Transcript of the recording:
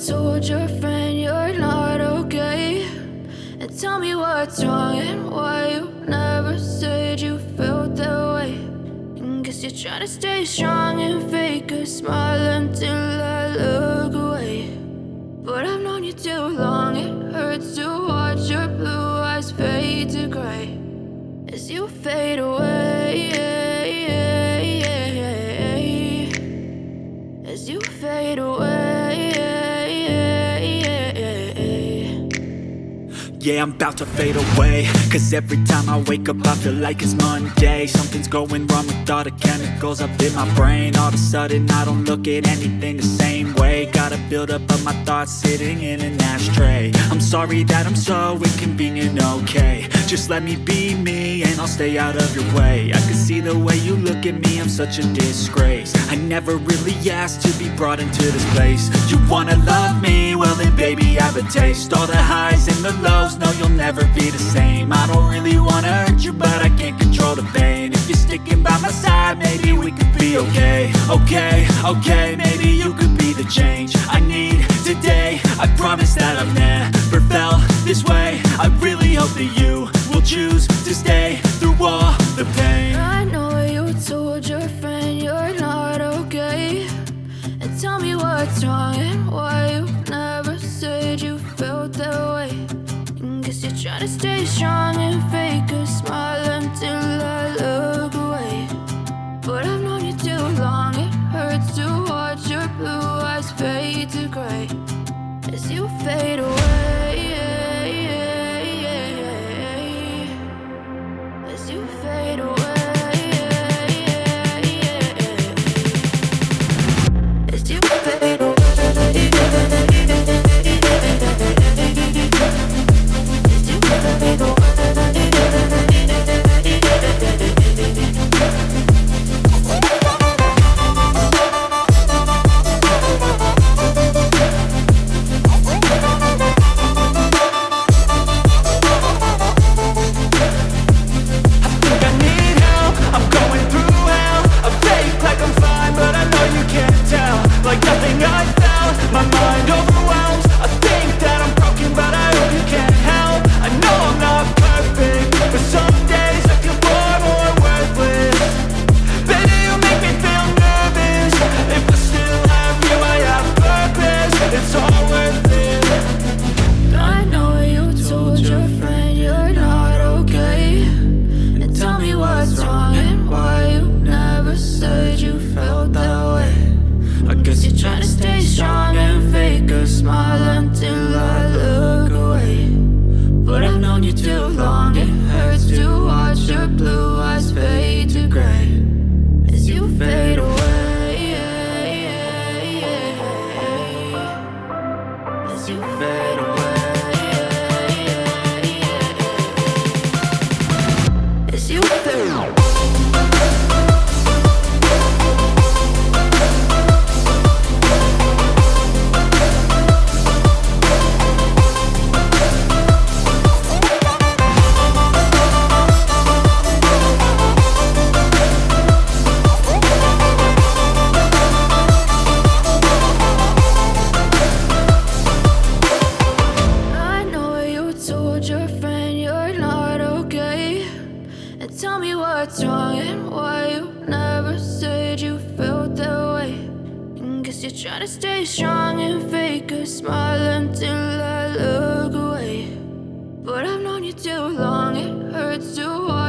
told your friend you're not okay? And tell me what's wrong and why you never said you felt that way. And guess you're trying to stay strong and fake a smile until I look away. But I've known you too long, it hurts to watch your blue eyes fade to gray as you fade away, as you fade away. Yeah, I'm about to fade away, cause every time I wake up I feel like it's Monday. Something's going wrong with all the chemicals up in my brain. All of a sudden I don't look at anything the same way. Got a buildup of my thoughts sitting in an ashtray. I'm sorry that I'm so inconvenient, okay? Just let me be me and I'll stay out of your way. I can see the way you look at me, I'm such a disgrace. I never really asked to be brought into this place. You wanna love me? Well then baby have a taste. All the highs and the lows, no you'll never be the same. I don't really wanna hurt you but I can't control the pain. If you're sticking by my side maybe we could be okay. Okay, maybe you could be the change I need today. I promise that I've never felt this way. I really hope that you will choose to stay through all the pain. I know you told your friend you're not okay. And tell me what's wrong and why you never said you felt that way. And guess you're trying to stay strong and fake a smile until I look away. But I've known you too long, it hurts to watch your blue eyes fade to gray as you fade away, as you fade away, as you fade away. What's wrong and why you never said you felt that way. And guess you're trying to stay strong and fake a smile until I look away. But I've known you too long, it hurts to watch